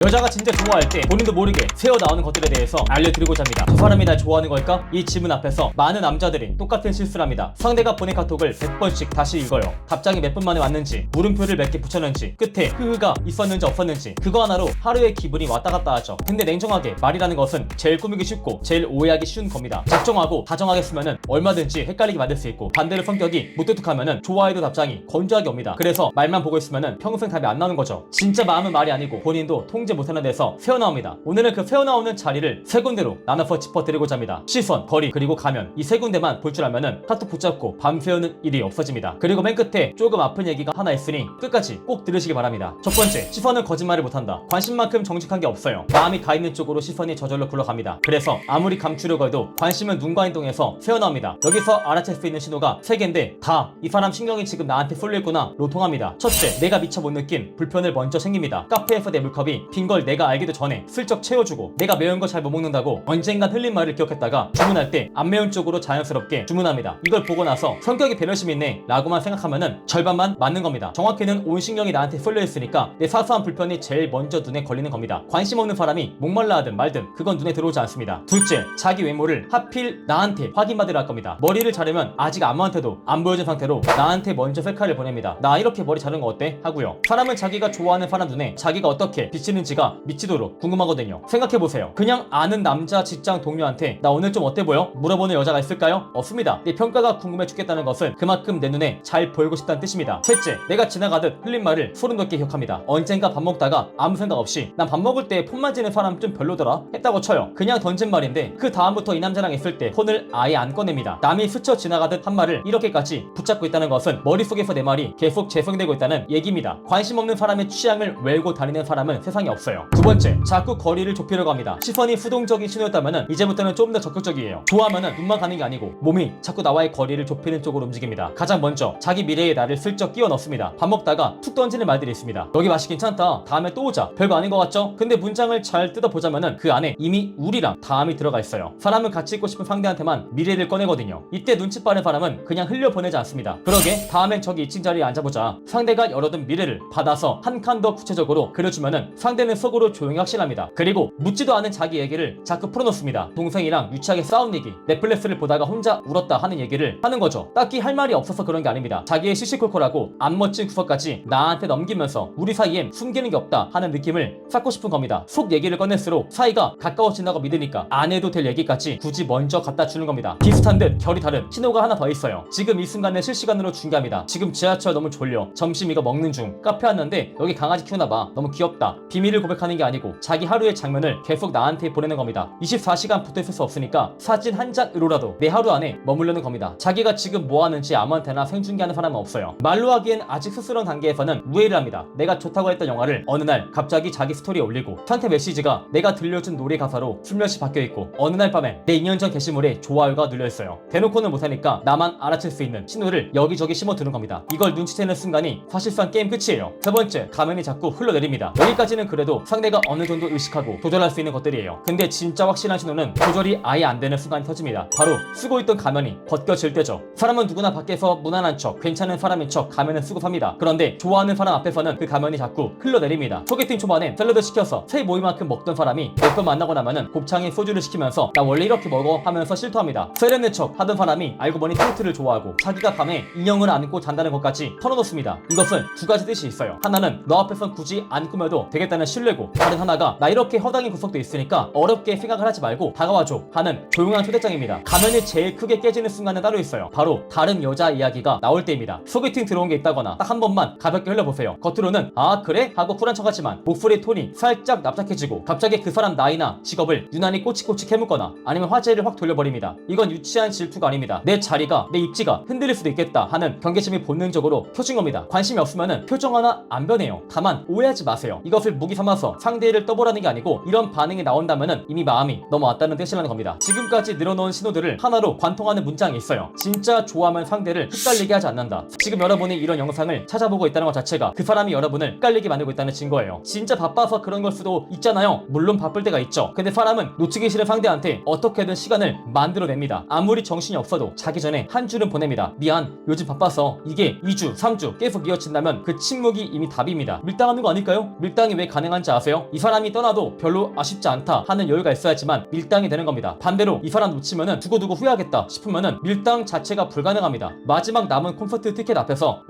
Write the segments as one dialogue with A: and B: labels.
A: 여자가 진짜 좋아할 때 본인도 모르게 새어나오는 것들에 대해서 알려드리고자 합니다. 저 사람이 날 좋아하는 걸까? 이 질문 앞에서 많은 남자들이 똑같은 실수를 합니다. 상대가 보낸 카톡을 100번씩 다시 읽어요. 답장이 몇 분 만에 왔는지, 물음표를 몇 개 붙였는지, 끝에 흐흐가 있었는지 없었는지, 그거 하나로 하루의 기분이 왔다 갔다 하죠. 근데 냉정하게 말이라는 것은 제일 꾸미기 쉽고 제일 오해하기 쉬운 겁니다. 작정하고 다정하게 쓰면은 얼마든지 헷갈리게 만들 수 있고, 반대로 성격이 무뚝뚝하면은 좋아해도 답장이 건조하게 옵니다. 그래서 말만 보고 있으면은 평생 답이 안 나오는 거죠. 진짜 마음은 말이 아니고 본인도 통제 못하는 데서 새어나옵니다. 오늘은 그 새어나오는 자리를 세 군데로 나눠서 짚어드리고자 합니다. 시선, 거리, 그리고 가면, 이 세 군데만 볼 줄 알면은 카톡 붙잡고 밤새우는 일이 없어집니다. 그리고 맨 끝에 조금 아픈 얘기가 하나 있으니 끝까지 꼭 들으시기 바랍니다. 첫 번째, 시선은 거짓말을 못한다. 관심만큼 정직한 게 없어요. 마음이 가 있는 쪽으로 시선이 저절로 굴러갑니다. 그래서 아무리 감추려고 해도 관심은 눈과 행동에서 새어나옵니다. 여기서 알아챌 수 있는 신호가 세 개인데 다 이 사람 신경이 지금 나한테 쏠려있구나로 통합니다. 첫째, 내가 미처 못 느낀 불편을 먼저 생깁니다. 카페에서 내 물컵이 빈 걸 내가 알기도 전에 슬쩍 채워주고, 내가 매운 거 잘 못 먹는다고 언젠간 흘린 말을 기억했다가 주문할 때 안 매운 쪽으로 자연스럽게 주문합니다. 이걸 보고 나서 성격이 배려심 있네 라고만 생각하면은 절반만 맞는 겁니다. 정확히는 온 신경이 나한테 쏠려있으니까 내 사소한 불편이 제일 먼저 눈에 걸리는 겁니다. 관심 없는 사람이 목말라 하든 말든 그건 눈에 들어오지 않습니다. 둘째, 자기 외모를 하필 나한테 확인받으려 할 겁니다. 머리를 자르면 아직 아무한테도 안 보여준 상태로 나한테 먼저 셀카를 보냅니다. 나 이렇게 머리 자른 거 어때? 하고요. 사람은 자기가 좋아하는 사람 눈에 자기가 어떻게 비치는지가 미치도록 궁금하거든요. 생각해보세요. 그냥 아는 남자 직장 동료한테 나 오늘 좀 어때 보여? 물어보는 여자가 있을까요? 없습니다. 내 평가가 궁금해 죽겠다는 것은 그만큼 내 눈에 잘 보이고 싶다는 뜻입니다. 셋째, 내가 지나가듯 흘린 말을 소름 돋게 기억합니다. 언젠가 밥 먹다가 아무 생각 없이 난 밥 먹을 때 폰 만지는 사람 좀 별로더라 했다고 쳐요. 그냥 던진 말인데 그 다음부터 이 남자랑 있을 때 폰을 아예 안 꺼냅니다. 남이 스쳐 지나가듯 한 말을 이렇게까지 붙잡고 있다는 것은 머릿속에서 내 말이 계속 재생되고 있다는 얘기입니다. 관심 없는 사람의 취향을 외우고 다니는 사람은 세상에 없어요. 두 번째, 자꾸 거리를 좁히려고 합니다. 시선이 수동적인 신호였다면은 이제부터는 좀 더 적극적이에요. 좋아하면은 눈만 가는 게 아니고 몸이 자꾸 나와의 거리를 좁히는 쪽으로 움직입니다. 가장 먼저 자기 미래의 나를 슬쩍 끼워 넣습니다. 밥 먹다가 툭 던지는 말들이 있습니다. 여기 맛이 괜찮다. 다음에 또 오자. 별거 아닌 것 같죠? 근데 문장을 잘 뜯어보자면은 그 안에 이미 우리랑 다음이 들어가 있어요. 사람은 같이 있고 싶은 상대한테만 미래를 꺼내거든요. 이때 눈치 빠른 사람은 그냥 흘려보내지 않습니다. 그러게 다음엔 저기 2층 자리에 앉아보자. 상대가 열어둔 미래를 받아서 한 칸 더 구체적으로 그려주면은 상대는 속으로 조용히 확신합니다. 그리고 묻지도 않은 자기 얘기를 자꾸 풀어놓습니다. 동생이랑 유치하게 싸운 얘기, 넷플릭스를 보다가 혼자 울었다 하는 얘기를 하는 거죠. 딱히 할 말이 없어서 그런 게 아닙니다. 자기의 시시콜콜하고 안 멋진 구석까지 나한테 넘기면서 우리 사이엔 숨기는 게 없다 하는 느낌을 쌓고 싶은 겁니다. 속 얘기를 꺼낼수록 사이가 가까워진다고 믿으니까 안 해도 될 얘기까지 굳이 먼저 갖다 주는 겁니다. 비슷한 듯 결이 다른 신호가 하나 더 있어요. 지금 이 순간을 실시간으로 중계합니다. 지금 지하철 너무 졸려. 점심 이거 먹는 중. 카페 왔는데 여기 강아지 키우나봐. 너무 귀엽다. 비밀을 고백하는 게 아니고 자기 하루의 장면을 계속 나한테 보내는 겁니다. 24시간 붙어있을 수 없으니까 사진 한 장으로라도 내 하루 안에 머물려는 겁니다. 자기가 지금 뭐 하는지 아무한테나 생중계하는 사람은 없어요. 말로 하기엔 아직 스스러운 단계에서는 우회를 합니다. 내가 좋다고 했던 영화를 어느 날 갑자기 자기 스토리에 올리고, 저한테 메시지가 내가 들려준 노래 가사로 슬며시 바뀌어있고, 어느 날 밤에 내 2년 전 게시물에 좋아요가 눌려있어요. 대놓고는 못하니까 나만 알아챌 수 있는 신호를 여기저기 심어두는 겁니다. 이걸 눈치채는 순간이 사실상 게임 끝이에요. 세 번째, 가면이 자꾸 흘러내립니다. 여기까지는 그래도 상대가 어느 정도 의식하고 조절할 수 있는 것들이에요. 근데 진짜 확실한 신호는 조절이 아예 안 되는 순간이 터집니다. 바로 쓰고 있던 가면이 벗겨질 때죠. 사람은 누구나 밖에서 무난한 척, 괜찮은 사람인 척 가면을 쓰고 삽니다. 그런데 좋아하는 사람 앞에서는 그 가면이 자꾸 흘러내립니다. 소개팅 초반에 샐러드 시켜서 새 모이만큼 먹던 사람이 몇 번 만나고 나면은 곱창에 소주를 시키면서 나 원래 이렇게 먹어 하면서 실토합니다. 세련된 척 하던 사람이 알고 보니 트로트를 좋아하고 자기가 밤에 인형을 안고 잔다는 것까지 털어놓습니다. 이것은 두 가지 뜻이 있어요. 하나는 너 앞에선 굳이 안 꾸며도 되겠다는 신뢰고, 다른 하나가 나 이렇게 허당인 구석도 있으니까 어렵게 생각을 하지 말고 다가와줘 하는 조용한 초대장입니다. 가면이 제일 크게 깨지는 순간은 따로 있어요. 바로 다른 여자 이야기가 나올 때입니다. 소개팅 들어온 게 있다거나 딱 한 번만 가볍게 흘려보세요. 겉으로는 아 그래? 하고 쿨한 척하지만 목소리 톤이 살짝 납작해지고 갑자기 그 사람 나이나 직업을 유난히 꼬치꼬치 캐묻거나 아니면 화제를 확 돌려버립니다. 이건 유치한 질투가 아닙니다. 내 자리가, 내 입지가 흔들릴 수도 있겠다 하는 경계심이 본능적으로 켜진 겁니다. 관심이 없으면은 표정 하나 안 변해요. 다만 오해하지 마세요. 이것을 무기 삼아서 상대를 떠보라는 게 아니고, 이런 반응이 나온다면은 이미 마음이 넘어왔다는 뜻이라는 겁니다. 지금까지 늘어놓은 신호들을 하나로 관통하는 문장이 있어요. 진짜 좋아하면 상대를 헷갈리게 하지 않는다. 지금 여러분이 이런 영상을 찾아보고 있다는 것 자체가 그 사람이 여러분을 헷갈리게 만들고 있다는 증거예요. 진짜 바빠서 그런 걸 수도 있잖아요. 물론 바쁠 때가 있죠. 근데 사람은 놓치기 싫은 상대한테 어떻게든 시간을 만들어냅니다. 아무리 정신이 없어도 자기 전에 한 줄은 보냅니다. 미안, 요즘 바빠서. 이게 2주, 3주 계속 이어진다면 그 침묵이 이미 답입니다. 밀당하는 거 아닐까요? 밀당이 왜 가능한 가능한지 아세요? 이 사람이 떠나도 별로 아쉽지 않다 하는 여유가 있어야지만 밀당이 되는 겁니다. 반대로 이 사람 놓치면은 두고두고 후회하겠다 싶으면은 밀당 자체가 불가능합니다. 마지막 남은 콘서트 티켓 앞에서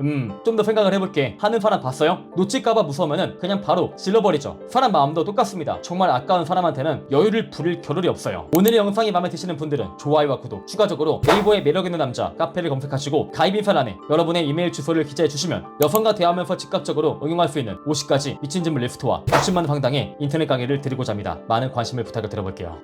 A: 좀 더 생각을 해볼게 하는 사람 봤어요? 놓칠까봐 무서우면은 그냥 바로 질러버리죠. 사람 마음도 똑같습니다. 정말 아까운 사람한테는 여유를 부릴 겨를이 없어요. 오늘의 영상이 마음에 드시는 분들은 좋아요와 구독, 추가적으로 네이버에 매력있는 남자 카페를 검색하시고 가입 인사란에 여러분의 이메일 주소를 기재해 주시면 여성과 대화하면서 즉각적으로 응용할 수 있는 50가지 미친 질문 리스트와 60만 황당의 인터넷 강의를 드리고자 합니다. 많은 관심을 부탁을 드려볼게요.